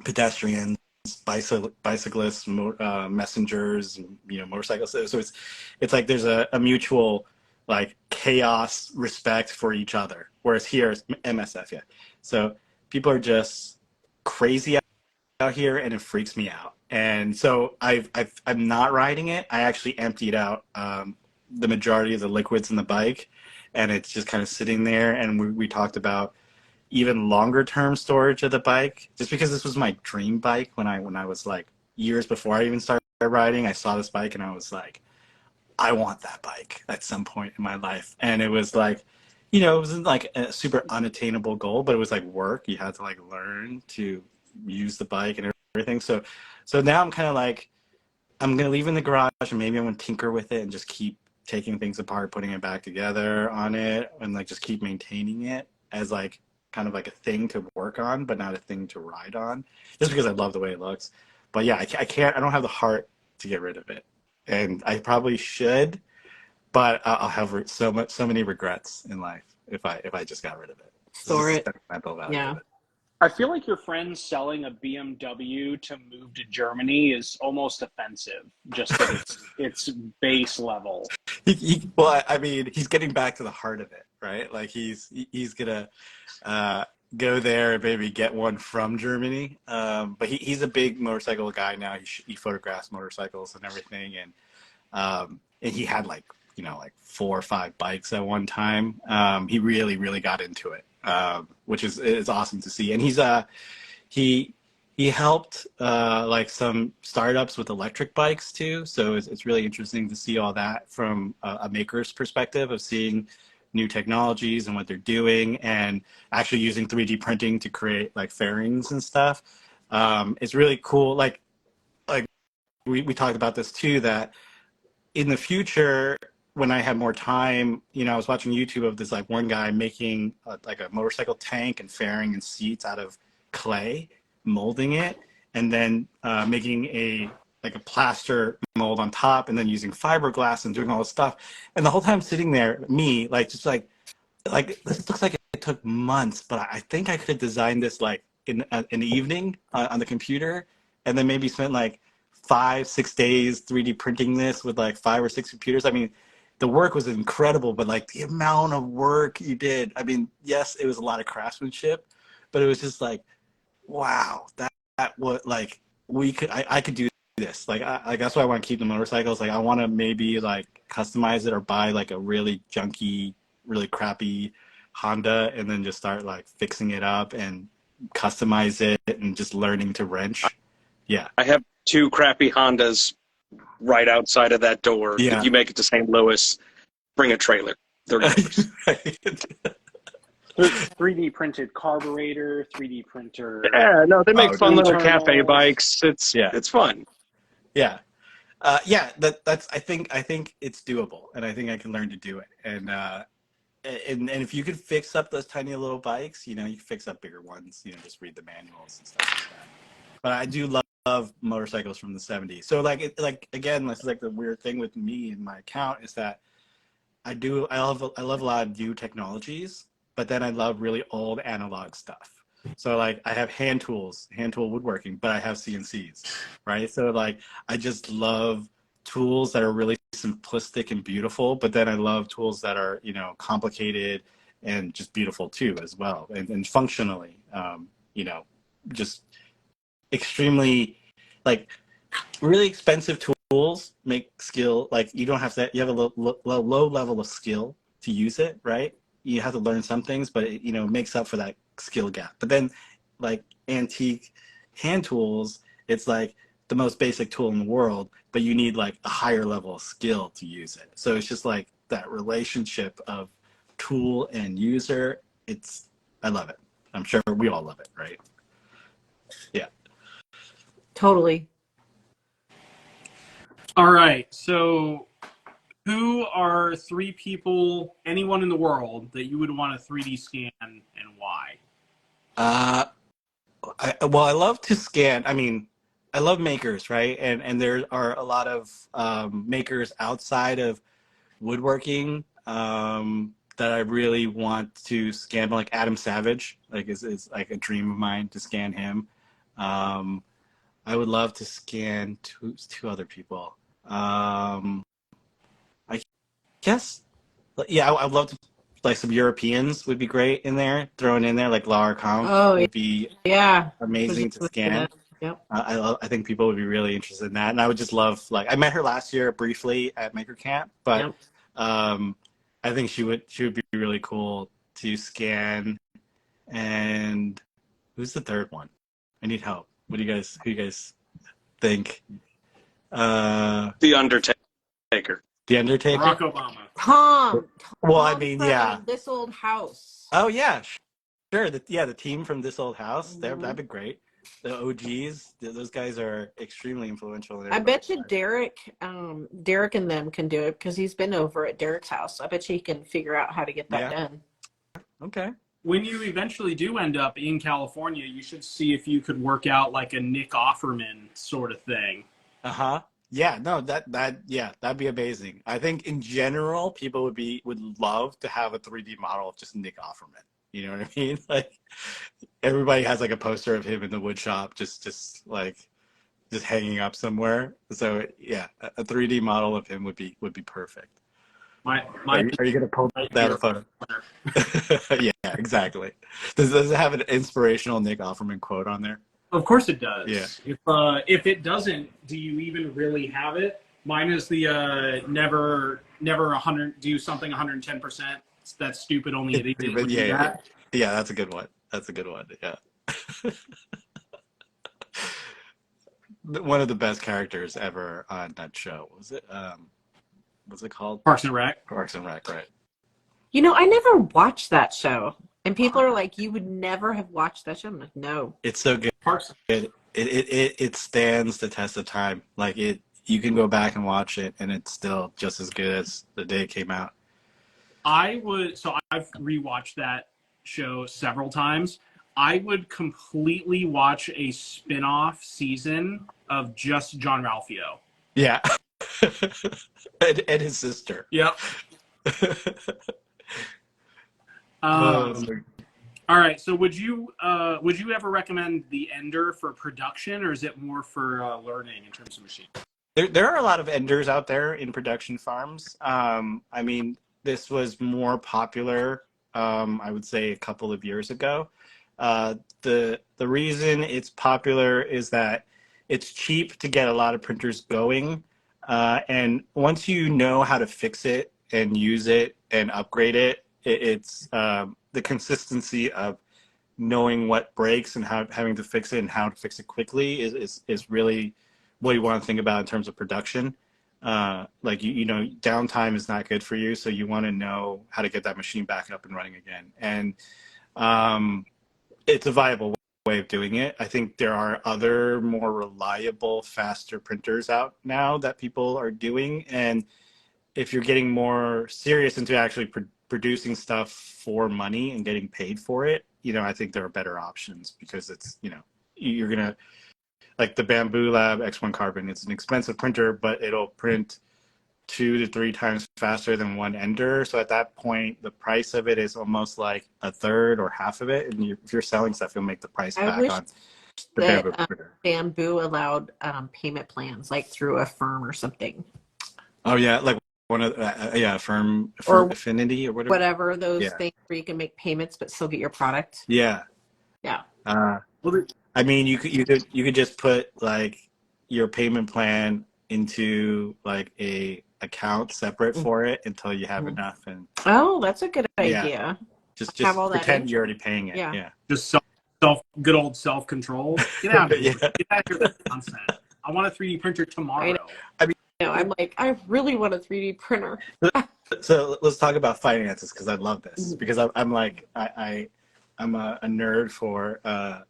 pedestrians, bicyclists, messengers, motorcycles. So it's like there's a mutual like chaos respect for each other, whereas here it's MSF. Yeah, so people are just crazy out here, and it freaks me out. And so I'm not riding it. I actually emptied out the majority of the liquids in the bike, and it's just kind of sitting there. And we talked about even longer term storage of the bike, just because this was my dream bike when I was like years before I even started riding. I saw this bike and I was like, I want that bike at some point in my life. And it was like, you know, it wasn't like a super unattainable goal, but it was like work. You had to like learn to use the bike and everything. So now I'm kind of like, I'm going to leave it in the garage and maybe I'm going to tinker with it and just keep taking things apart, putting it back together on it, and like just keep maintaining it as like kind of like a thing to work on, but not a thing to ride on, just because I love the way it looks. But yeah, I don't have the heart to get rid of it. And I probably should, but I'll have so many regrets in life if I just got rid of it. Store It's it. the sentimental value Yeah. of it. I feel like your friend selling a BMW to move to Germany is almost offensive, just at its base level. Well, I mean, he's getting back to the heart of it, right? Like he's gonna uh, go there and maybe get one from Germany. But he's a big motorcycle guy now. He photographs motorcycles and everything, and he had like, you know, like 4 or 5 bikes at one time. He really got into it, which is awesome to see. And he he helped like some startups with electric bikes too. So it's really interesting to see all that from a maker's perspective of seeing new technologies and what they're doing, and actually using 3D printing to create like fairings and stuff. It's really cool. Like we talked about this too, that in the future, when I have more time, you know, I was watching YouTube of this like one guy making like a motorcycle tank and fairing and seats out of clay, molding it, and then making a plaster mold on top, and then using fiberglass and doing all this stuff. And the whole time sitting there, me like just like this looks like it took months, but I think I could have designed this like in the evening on the computer, and then maybe spent like 5-6 days 3D printing this with like 5 or 6 computers. I mean, the work was incredible, but like the amount of work you did. I mean, yes, it was a lot of craftsmanship, but it was just like, wow, that what like I could do this. Like that's why I want to keep the motorcycles. Like I want to maybe like customize it or buy like a really junky, really crappy Honda, and then just start like fixing it up and customize it and just learning to wrench. Yeah. I have 2 crappy Hondas right outside of that door. Yeah. If you make it to St. Louis, bring a trailer. They're yours. 3D printed carburetor, 3D printer. Yeah, no, they make fun little internals. cafe bikes. It's fun. Yeah. Yeah, that's I think it's doable, and I think I can learn to do it. And if you could fix up those tiny little bikes, you know, you can fix up bigger ones, you know, just read the manuals and stuff like that. But I do love motorcycles from the 70s. So like again, this is like the weird thing with me and my account is that I love a lot of new technologies, but then I love really old analog stuff. So like I have hand tool woodworking, but I have CNCs, right? So like I just love tools that are really simplistic and beautiful, but then I love tools that are, you know, complicated and just beautiful too as well, and functionally, you know, just extremely like really expensive tools make skill like you don't have to, you have a low level of skill to use it, right? You have to learn some things, but it, you know, makes up for that skill gap. But then like antique hand tools, it's like the most basic tool in the world, but you need like a higher level of skill to use it. So it's just like that relationship of tool and user. I love it. I'm sure we all love it, right? Yeah. Totally. All right. So, who are 3 people, anyone in the world, that you would want to 3D scan and why? Well, I love to scan. I mean, I love makers, right? And there are a lot of makers outside of woodworking that I really want to scan, like Adam Savage, like is like a dream of mine to scan him. I would love to scan two other people. I guess, yeah, I'd love to, like some Europeans would be great in there, thrown in there, like Lara Kampf Oh, would be yeah. amazing to scan. Yep. I think people would be really interested in that, and I would just love, like, I met her last year briefly at Maker Camp, but Yep. I think she would be really cool to scan. And who's the third one? I need help. Who do you guys think? The Undertaker. The Undertaker. Barack Obama. Tom Well, I mean, from yeah. This Old House. Oh yeah, sure. The team from This Old House. Mhm. That'd be great. The OGs. Those guys are extremely influential in I bet everybody's you life. Derek and them can do it because he's been over at Derek's house. I bet you he can figure out how to get that Yeah. done. Okay. When you eventually do end up in California, you should see if you could work out like a Nick Offerman sort of thing. Uh-huh. Yeah, no, that'd be amazing. I think in general, people would love to have a 3D model of just Nick Offerman. You know what I mean? Like everybody has like a poster of him in the wood shop, just hanging up somewhere. So yeah, a 3D model of him would be perfect. My Are you gonna pull right that here. photo? Yeah, exactly. Does it have an inspirational Nick Offerman quote on there? Of course it does. Yeah. If it doesn't, do you even really have it? Mine is the never 100 do something 110%. That's stupid. Only an idiot would do that. Yeah, that's a good one. That's a good one. Yeah. One of the best characters ever on that show. What's it called? Parks and Rec. Parks and Rec, right? You know, I never watched that show. And people are like, you would never have watched that show. I'm like, no. It's so good. Parks. It stands the test of time. Like you can go back and watch it, and it's still just as good as the day it came out. I've rewatched that show several times. I would completely watch a spin-off season of just John Ralphio. Yeah. and his sister. Yep. Oh, All right. So would you ever recommend the Ender for production, or is it more for learning in terms of machine? there are a lot of enders out there in production farms. I mean, this was more popular, I would say, a couple of years ago. The reason it's popular is that it's cheap to get a lot of printers going, and once you know how to fix it and use it and upgrade it, it's the consistency of knowing what breaks and how having to fix it and how to fix it quickly is really what you want to think about in terms of production. Like you know, downtime is not good for you, so you want to know how to get that machine back up and running again. And it's a viable way of doing it. I think there are other more reliable, faster printers out now that people are doing. And if you're getting more serious into actually producing stuff for money and getting paid for it, you know, I think there are better options because it's, you know, you're going to, like the Bamboo Lab X1 Carbon, it's an expensive printer, but it'll print 2 to 3 times faster than one Ender. So at that point, the price of it is almost like a third or half of it. And if you're selling stuff, you'll make the price I back wish on the that Bamboo printer. Bamboo allowed payment plans, like through a firm or something. Oh yeah, like one of firm Or Affinity or whatever. Whatever those Yeah. things where you can make payments but still get your product. Yeah. Yeah. I mean, you could just put like your payment plan into like a account separate for it until you have enough, and Oh, that's a good Yeah. idea. just Have all that pretend in. you're already paying it. Yeah. Just good old self-control. Get out of here. Yeah. Get out of here with that nonsense. I want a 3D printer tomorrow. You know, I'm like, I really want a 3D printer. So let's talk about finances because I love this because I'm like I'm a nerd for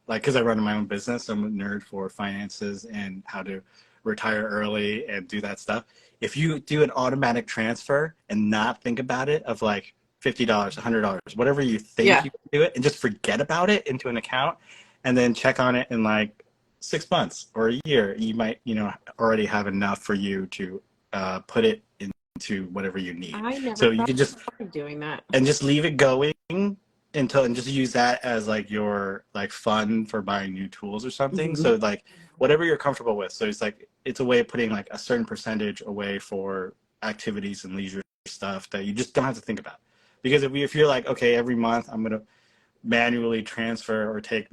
like because I run my own business. I'm a nerd for finances and how to retire early and do that stuff. If you do an automatic transfer and not think about it of like $50, $100, whatever you think you can do it, and just forget about it into an account, and then check on it in like 6 months or a year, you might already have enough for you to put it into whatever you need. I never So you can just started doing that. and just leave it going until and just use that as like your like fund for buying new tools or something. So like whatever you're comfortable with. So it's a way of putting like a certain percentage away for activities and leisure stuff that you just don't have to think about. Because if you're like, okay, every month I'm gonna manually transfer or take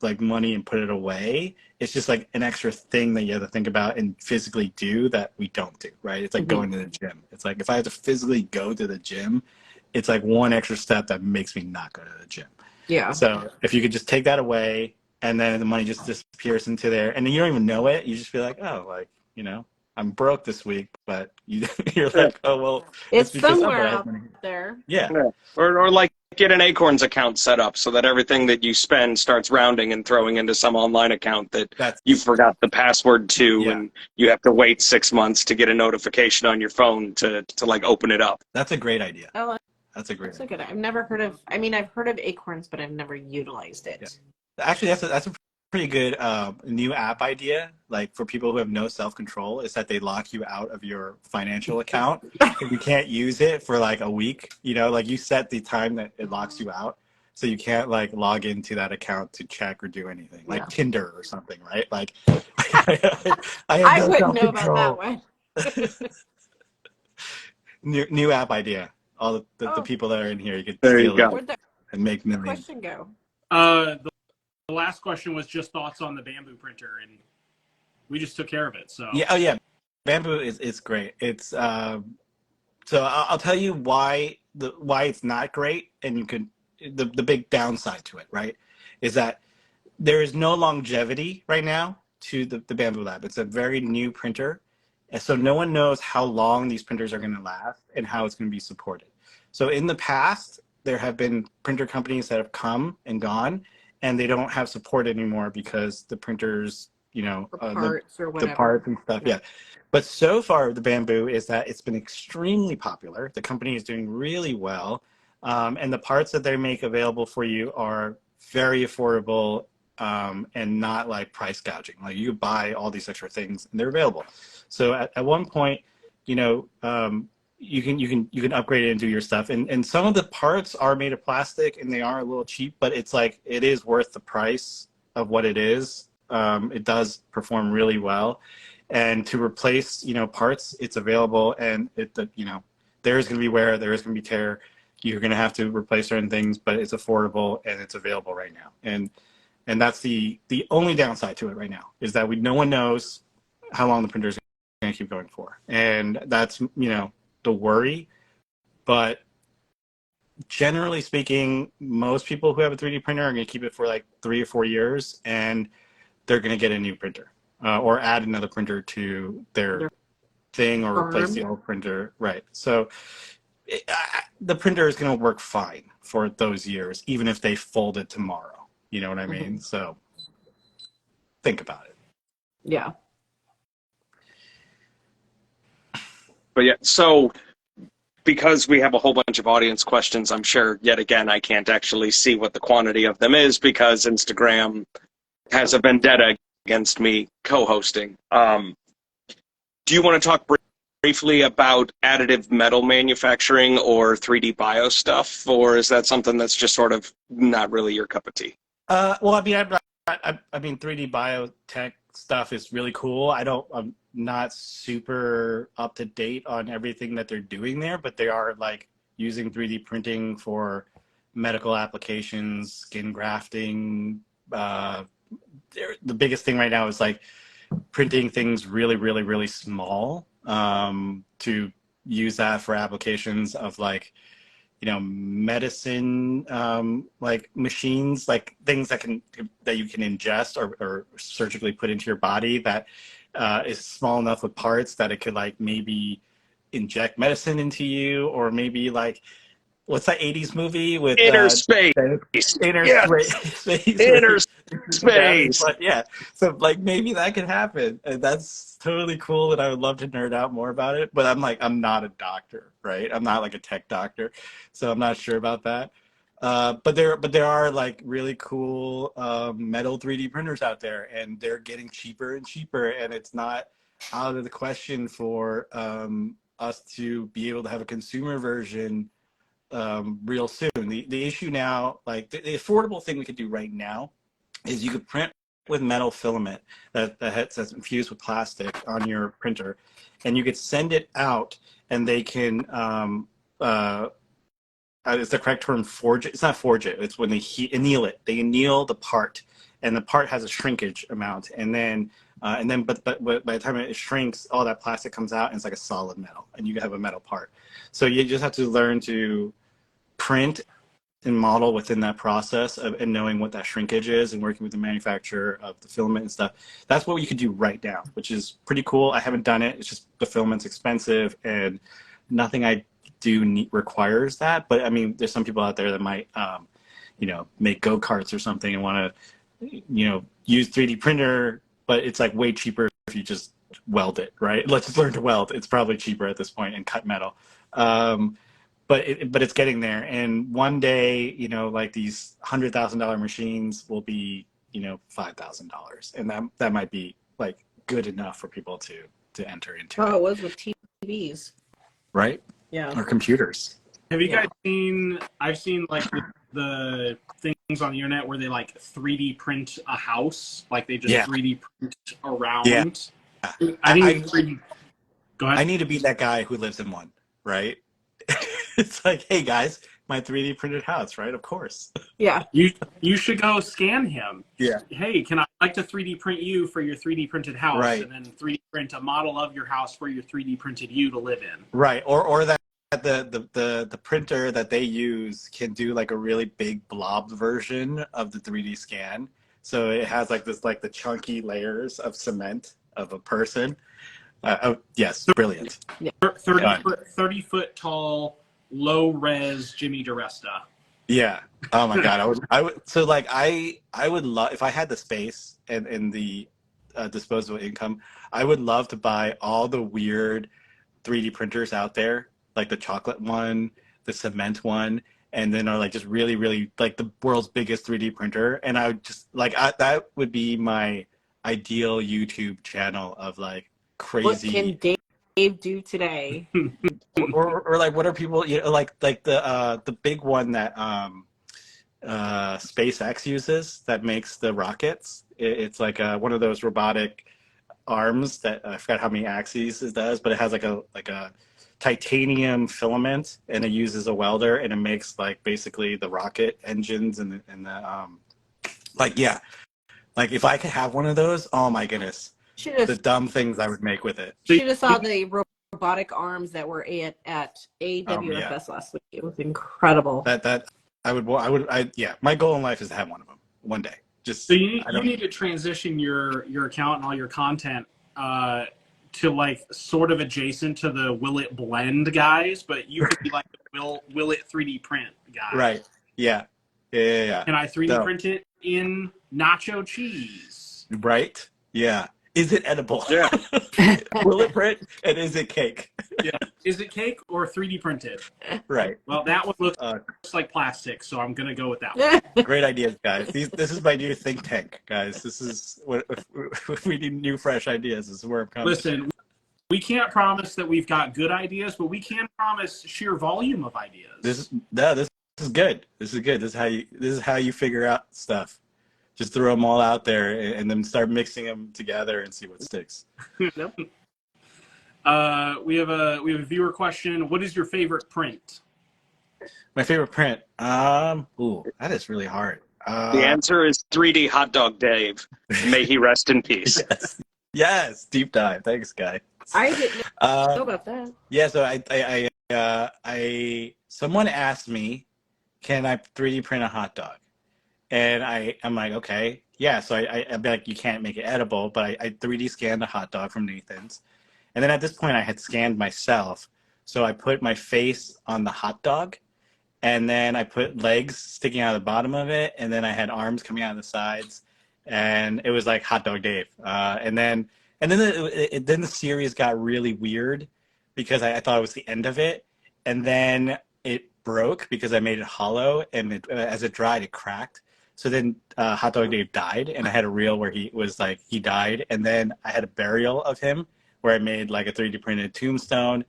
like money and put it away, it's just like an extra thing that you have to think about and physically do that we don't do, right? It's like going to the gym. It's like if I have to physically go to the gym, it's like one extra step that makes me not go to the gym. Yeah. So if you could just take that away and then the money just disappears into there and then you don't even know it, you just feel like, oh, like, I'm broke this week, but you're like, oh well, It's because somewhere somebody has out money. there. Yeah, Yeah. Or like get an Acorns account set up so that everything that you spend starts rounding and throwing into some online account that you that's forgot the password to, yeah, and you have to wait 6 months to get a notification on your phone to like open it up. that's a great idea. Oh, That's a great that's a idea. good. I've never heard of. I mean, I've heard of Acorns, but I've never utilized Yeah. it. Actually, that's a pretty good new app idea. Like for people who have no self control, is that they lock you out of your financial account. If you can't use it for like a week, like you set the time that it locks you out, so you can't like log into that account to check or do anything, like Yeah. Tinder or something, right? Like I have I no wouldn't self know about that control. one. New app idea. All the Oh, people that are in here, you could There you steal it go. where'd the and make millions. question go? The last question was just thoughts on the bamboo printer, and we just took care of it. So Yeah. Oh yeah. Bamboo is great. It's so I'll tell you why it's not great, and you could the big downside to it, right, is that there is no longevity right now to the Bamboo Lab. It's a very new printer, and so no one knows how long these printers are going to last and how it's going to be supported. So in the past, there have been printer companies that have come and gone, and they don't have support anymore because the printers, Or parts or the whatever. parts and stuff, Yeah. yeah. But so far, the Bamboo is that it's been extremely popular. The company is doing really well, and the parts that they make available for you are very affordable, and not like price gouging. Like you buy all these extra things and they're available. So at one point, you can upgrade it and do your stuff. And some of the parts are made of plastic and they are a little cheap, but it's like it is worth the price of what it is. It does perform really well. And to replace, parts, it's available, and there is going to be wear, there is going to be tear. You're going to have to replace certain things, but it's affordable and it's available right now. And that's the only downside to it right now, is that no one knows how long the printer is going to keep going for, and that's the worry. But generally speaking, most people who have a 3D printer are going to keep it for like 3 or 4 years, and they're going to get a new printer, or add another printer to their thing, or replace the old printer. Right. So the printer is going to work fine for those years, even if they fold it tomorrow. You know what I mean? Mhm. So think about it. Yeah. But yeah, so because we have a whole bunch of audience questions, I'm sure yet again I can't actually see what the quantity of them is because Instagram has a vendetta against me co-hosting. Do you want to talk briefly about additive metal manufacturing or 3D bio stuff, or is that something that's just sort of not really your cup of tea? Well, I mean, 3D biotech stuff is really cool. I'm not super up to date on everything that they're doing there, but they are like using 3D printing for medical applications, skin grafting. The biggest thing right now is like printing things really, really, really small, to use that for applications of like, medicine, like machines, like things that you can ingest or surgically put into your body, that is small enough with parts that it could like maybe inject medicine into you, or maybe like, what's that 80s movie with Inner space. inner Yes. space Inner space. but yeah, so like maybe that could happen, and that's totally cool, and I would love to nerd out more about it, but I'm not a doctor, right? I'm not like a tech doctor, so I'm not sure about that. But there are like really cool metal 3D printers out there, and they're getting cheaper and cheaper, and it's not out of the question for us to be able to have a consumer version real soon. The issue now, like the affordable thing we could do right now, is you could print with metal filament that's infused with plastic on your printer, and you could send it out, and they can is the correct term forge it? It's not forge it. It's when they anneal it. They anneal the part, and the part has a shrinkage amount, and then but by the time it shrinks, all that plastic comes out, and it's like a solid metal, and you have a metal part. So you just have to learn to print and model within that process of, and knowing what that shrinkage is and working with the manufacturer of the filament and stuff. That's what you could do right now, which is pretty cool. I haven't done it. It's just the filament's expensive and nothing I do requires that. But I mean, there's some people out there that might, make go-karts or something and want to, use 3D printer, but it's like way cheaper if you just weld it, right? Let's just learn to weld. It's probably cheaper at this point and cut metal. But it's getting there. And one day, like these $100,000 machines will be, $5,000, and that might be like good enough for people to enter into. Oh, it was with TVs, right? Yeah. Or computers. Have you guys seen? I've seen like the things on the internet where they like 3D print a house, like they just 3D print around. Yeah. I think 3D. Go ahead. I need to be that guy who lives in one, right? It's like, hey guys, my 3D printed house, right? Of course. Yeah. You should go scan him. Yeah. Hey, can I like to 3D print you for your 3D printed house, right. and then 3D print a model of your house for your 3D printed you to live in. Right. Or that the printer that they use can do like a really big blob version of the 3D scan. So it has like this, like the chunky layers of cement of a person. Yes, brilliant. Yeah. 30 foot tall, low res Jimmy DiResta. Yeah. Oh my God. I would. So like I would love, if I had the space and the disposable income, I would love to buy all the weird 3D printers out there, like the chocolate one, the cement one, and then are like just really, really like the world's biggest 3D printer. And I would just like, that would be my ideal YouTube channel of like crazy. What can Dave do today? or like, what are people, like the big one that SpaceX uses that makes the rockets. It's like one of those robotic arms that I forgot how many axes it does, but it has like a titanium filament, and it uses a welder, and it makes like basically the rocket engines and the like if I could have one of those, oh my goodness, the dumb things I would make with it. You should have saw the robotic arms that were at AWFS last week. It was incredible. My goal in life is to have one of them one day. Just so you need to transition your account and all your content to like sort of adjacent to the will it blend guys, but you could be like the will it 3D print guy. Right. Yeah. Can I 3D print it in nacho cheese? Right. Yeah. Is it edible? Yeah. Will it print? And is it cake? Yeah. Is it cake or 3D printed? Right. Well, that one looks like plastic, so I'm gonna go with that one. Great ideas, guys. This is my new think tank, guys. This is what if we need new, fresh ideas. This is where I'm coming. Listen, we can't promise that we've got good ideas, but we can promise sheer volume of ideas. This is good. This is good. This is how you figure out stuff. Just throw them all out there and then start mixing them together and see what sticks. Nope. We have a viewer question. What is your favorite print? My favorite print. Ooh, that is really hard. The answer is 3D Hot Dog Dave. May he rest in peace. Yes. Deep dive. Thanks, guy. I didn't know about that. Yeah. So I someone asked me, can I 3D print a hot dog? And I'm like, okay, yeah. So I'd be like, you can't make it edible, but I 3D scanned a hot dog from Nathan's. And then at this point I had scanned myself. So I put my face on the hot dog, and then I put legs sticking out of the bottom of it. And then I had arms coming out of the sides, and it was like Hot Dog Dave. And then the series got really weird because I thought it was the end of it. And then it broke because I made it hollow, and as it dried, it cracked. So then Hot Dog Dave died, and I had a reel where he died. And then I had a burial of him where I made like a 3D printed tombstone.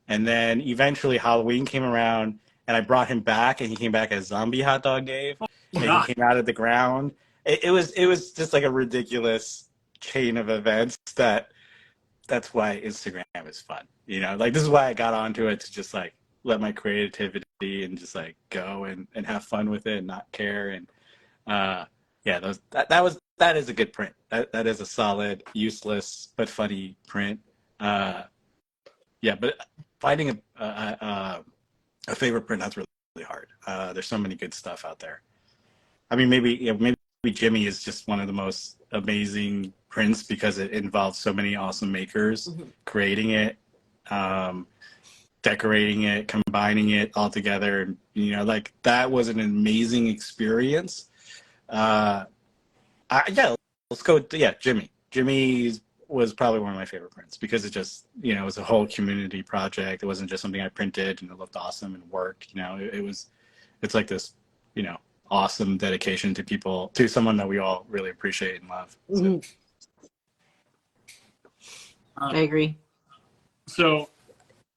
And then eventually Halloween came around, and I brought him back, and he came back as Zombie Hot Dog Dave. And he came out of the ground. It was just like a ridiculous chain of events that's why Instagram is fun. Like this is why I got onto it, to just like let my creativity and just like go and have fun with it and not care. And that is a good print. That is a solid, useless but funny print. But finding a favorite print, that's really hard. There's so many good stuff out there. I mean, maybe Jimmy is just one of the most amazing prints because it involves so many awesome makers creating it, decorating it, combining it all together. You know, like that was an amazing experience. Yeah, let's go. Yeah, Jimmy. Jimmy was probably one of my favorite prints because it just, you know, it was a whole community project. It wasn't just something I printed and it looked awesome and worked. You know, it's like this, you know, awesome dedication to people, to someone that we all really appreciate and love. So. I agree. So,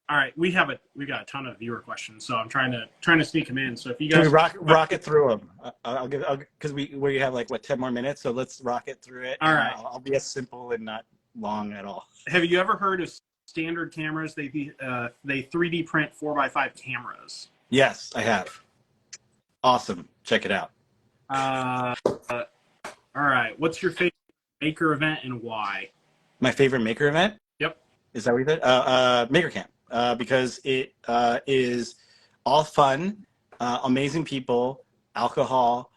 all right, we got a ton of viewer questions, so I'm trying to sneak them in. So if you guys Can we rock it through them? I'll because we have like 10 more minutes, so let's rock it through it. All right. I'll be as simple and not long at all. Have you ever heard of standard cameras? They 3D print 4x5 cameras. Yes, I have. Awesome. Check it out. All right. What's your favorite maker event and why? My favorite maker event? Yep. Is that what you said? Maker Camp. Because it is all fun, amazing people, alcohol,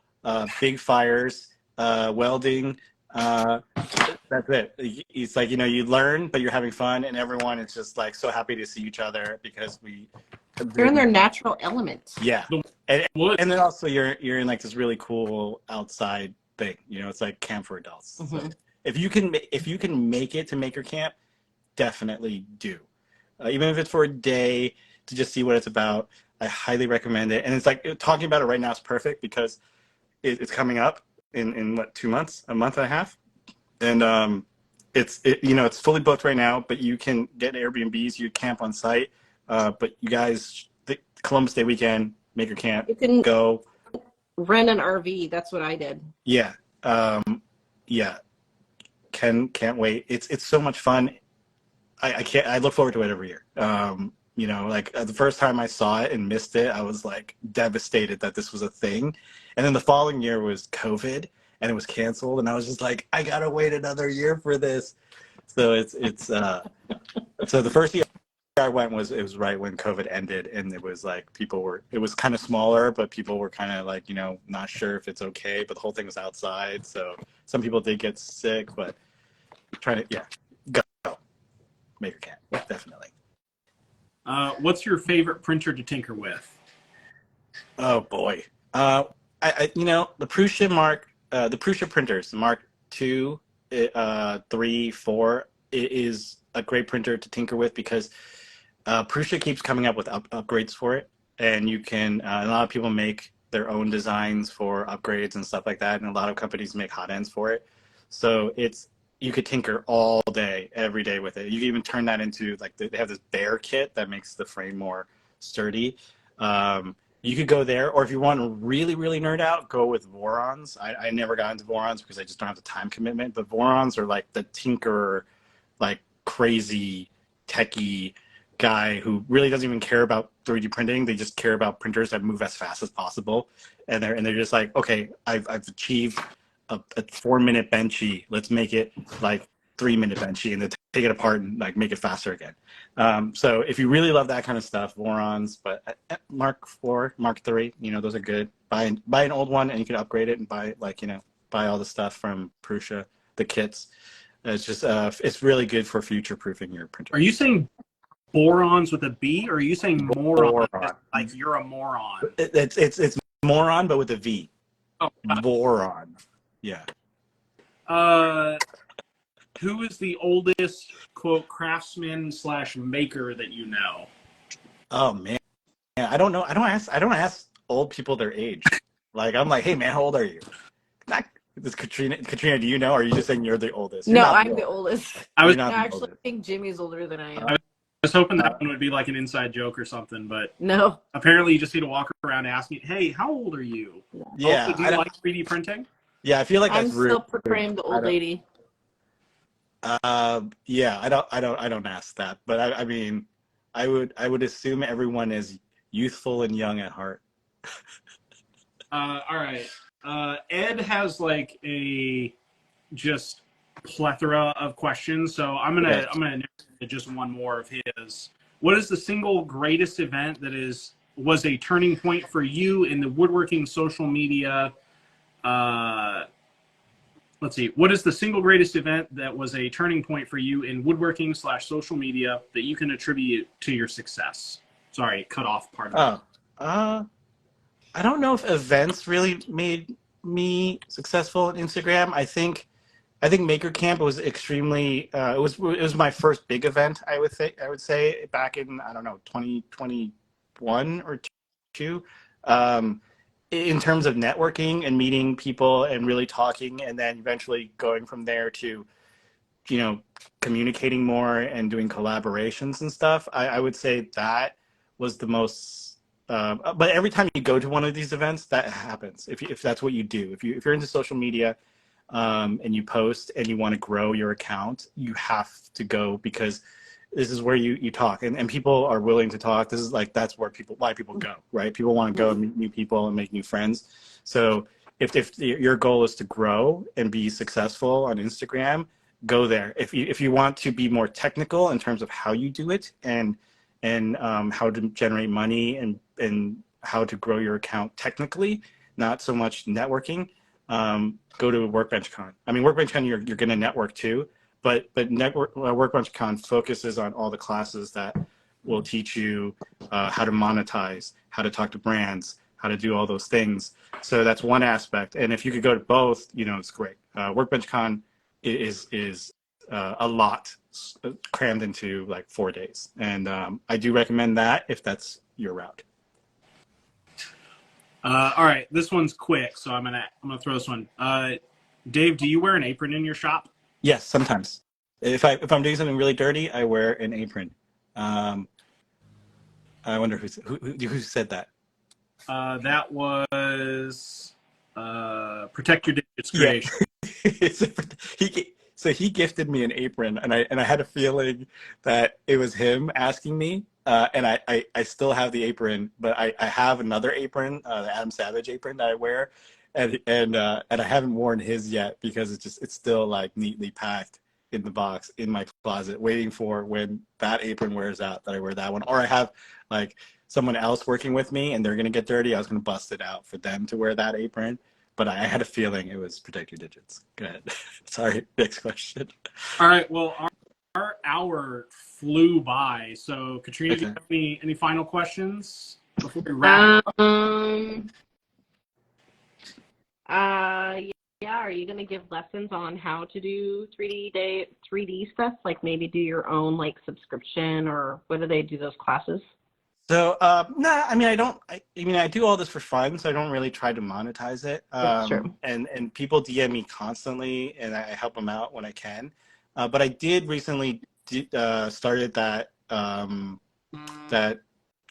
big fires, welding. That's it. It's like, you know, you learn, but you're having fun, and everyone is just like so happy to see each other because They're in their natural element. Yeah. And then also you're in like this really cool outside thing. You know, it's like camp for adults. So if you can make it to Maker Camp, definitely do. Even if it's for a day to just see what it's about, I highly recommend it. And it's like talking about it right now is perfect because it's coming up in what, 2 months, a month and a half, and it's fully booked right now. But you can get Airbnbs, you camp on site. But you guys, the Columbus Day weekend, Maker Camp, You can go rent an RV. That's what I did. Yeah, yeah. Can't wait. It's so much fun. I look forward to it every year. You know, like the first time I saw it and missed it, I was like devastated that this was a thing. And then the following year was COVID and it was canceled, and I was just like, I gotta wait another year for this. So it's so the first year I went it was right when COVID ended, and it was like it was kind of smaller, but people were kind of like, you know, not sure if it's okay, but the whole thing was outside, so some people did get sick, but trying to go Maker Camp, definitely. What's your favorite printer to tinker with? Oh boy, I you know, the Prusa printers, the Mark II, 3, 4, it is a great printer to tinker with because Prusa keeps coming up with upgrades for it, and you can a lot of people make their own designs for upgrades and stuff like that, and a lot of companies make hot ends for it. So you could tinker all day, every day with it. You can even turn that into, like, they have this bear kit that makes the frame more sturdy. You could go there, or if you want to really, really nerd out, go with Vorons. I never got into Vorons because I just don't have the time commitment, but Vorons are like the tinker, like crazy techie guy who really doesn't even care about 3D printing. They just care about printers that move as fast as possible. And they're just like, okay, I've achieved a 4-minute benchy. Let's make it like 3-minute benchy, and then take it apart and like make it faster again. So if you really love that kind of stuff, Vorons, but Mark IV, Mark III, you know, those are good. Buy an old one and you can upgrade it and buy all the stuff from Prusa, the kits. It's just it's really good for future proofing your printer. Are you saying borons with a B, or are you saying moron? Boron. Like you're a moron? It's moron, but with a V. Oh, Boron. Yeah. Who is the oldest, quote, craftsman / maker that you know? Oh man, I don't know. I don't ask old people their age. Like, I'm like, hey man, how old are you? This Katrina, do you know? Or are you just saying you're the oldest? No, I'm the oldest. I I actually think Jimmy's older than I am. I was hoping that one would be like an inside joke or something, but No. apparently you just need to walk around asking, hey, how old are you? Yeah. Also, do you like 3D printing? Yeah, I feel like I'm that's still rude. proclaimed old lady. Yeah, I don't ask that, but I mean, I would assume everyone is youthful and young at heart. All right. Ed has like a just plethora of questions, so I'm gonna narrow it to just one more of his. What is the single greatest event that is was a turning point for you in the woodworking social media? Let's see. What is the single greatest event that was a turning point for you in woodworking / social media that you can attribute to your success? Sorry, cut off part of it. I don't know if events really made me successful on Instagram. I think Maker Camp was extremely. It was my first big event. I would say back in, I don't know, 2021 or two. In terms of networking and meeting people and really talking, and then eventually going from there to, communicating more and doing collaborations and stuff. I would say that was the most. But every time you go to one of these events, that happens. If that's what you do, if you're into social media, and you post and you want to grow your account, you have to go, because this is where you talk, and people are willing to talk. This is like, that's where why people go, right? People want to go and meet new people and make new friends. So if your goal is to grow and be successful on Instagram, go there. If you want to be more technical in terms of how you do it, and how to generate money, and how to grow your account technically, not so much networking, go to WorkbenchCon. I mean, WorkbenchCon, you're going to network too, but WorkbenchCon focuses on all the classes that will teach you how to monetize, how to talk to brands, how to do all those things. So that's one aspect. And if you could go to both, it's great. WorkbenchCon is a lot crammed into like 4 days, and I do recommend that if that's your route. All right, this one's quick, so I'm gonna throw this one. Dave, do you wear an apron in your shop? Yes, sometimes. If I'm doing something really dirty, I wear an apron. I wonder who said that. That was Protect Your Digits Creation. Yeah. He gifted me an apron, and I had a feeling that it was him asking me. And I still have the apron, but I have another apron, the Adam Savage apron that I wear, and I haven't worn his yet, because it's still like neatly packed in the box in my closet, waiting for when that apron wears out, that I wear that one. Or I have like someone else working with me and they're gonna get dirty, I was gonna bust it out for them to wear that apron, but I had a feeling it was Protect Your Digits. Go ahead. Sorry, next question. All right, well, our hour flew by. So, Katrina, Okay. do you have any final questions before we wrap up? Yeah, are you going to give lessons on how to do 3D stuff? Like maybe do your own like subscription, or what do they do those classes? So, no, I mean, I do all this for fun, so I don't really try to monetize it. That's true. And people DM me constantly, and I help them out when I can. But I did recently started that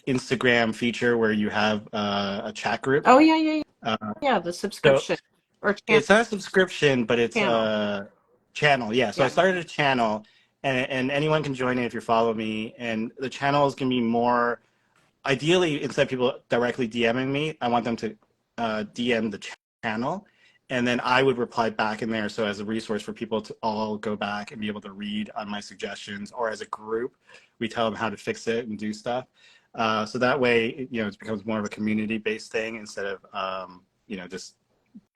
Instagram feature where you have a chat group. Oh yeah. Yeah, the So subscription or it's not a subscription, but it's channel. a channel. Yeah. So I Yeah. started a channel, and anyone can join it if you follow me. And the channel is going to be more, ideally, instead of people directly DMing me, I want them to DM the channel, and then I would reply back in there. So as a resource for people to all go back and be able to read on my suggestions, or as a group, we tell them how to fix it and do stuff. So that way, it becomes more of a community-based thing instead of just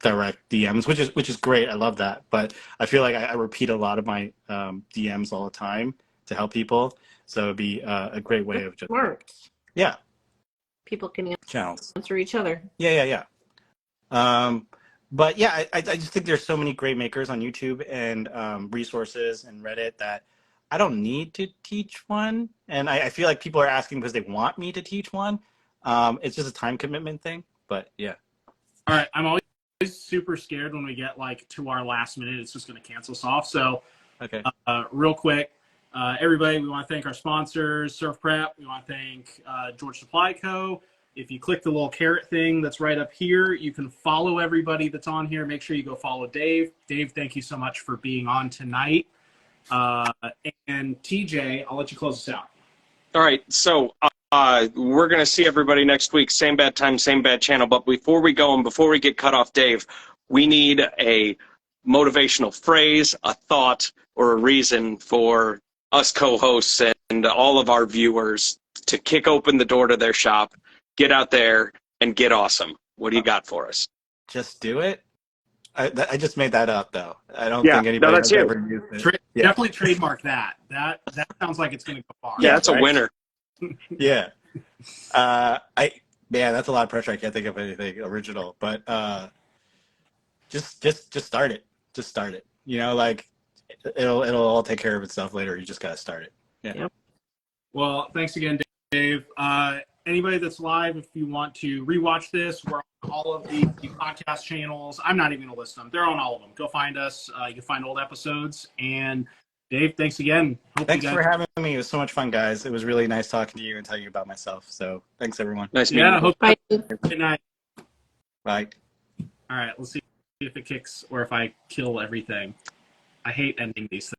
direct DMs, which is great. I love that, but I feel like I repeat a lot of my DMs all the time to help people. So it'd be a great way of just Works. yeah, People can channels. answer each other. Yeah. But yeah, I just think there's so many great makers on YouTube and resources and Reddit that I don't need to teach one. And I feel like people are asking because they want me to teach one. It's just a time commitment thing. But yeah. All right, I'm always super scared when we get like to our last minute, it's just going to cancel us off. So, Okay. real quick, everybody, we want to thank our sponsors, Surf Prep. We want to thank George Supply Co. If you click the little carrot thing that's right up here, you can follow everybody that's on here. Make sure you go follow Dave. Dave, thank you so much for being on tonight. And TJ, I'll let you close us out. All right, so we're going to see everybody next week. Same bad time, same bad channel. But before we go and before we get cut off, Dave, we need a motivational phrase, a thought, or a reason for us co-hosts and all of our viewers to kick open the door to their shop, get out there and get awesome. What do you got for us? Just do it. I just made that up though. I don't Yeah, think no, anybody that's has you. ever used it. Yeah. Definitely trademark that. That sounds like it's going to go far. Yeah, that's right? a winner. Yeah. Man, that's a lot of pressure. I can't think of anything original, but just start it. Just start it. You know, like it'll all take care of itself later. You just gotta start it. Yeah. Yep. Well, thanks again, Dave. Anybody that's live, if you want to rewatch this, we're on all of the podcast channels. I'm not even going to list them. They're on all of them. Go find us. You can find old episodes. And Dave, thanks again. Thanks for having me. It was so much fun, guys. It was really nice talking to you and telling you about myself. So thanks, everyone. Nice meeting Yeah, you. hope Bye. good night. Bye. All right, let's see if it kicks or if I kill everything. I hate ending these things.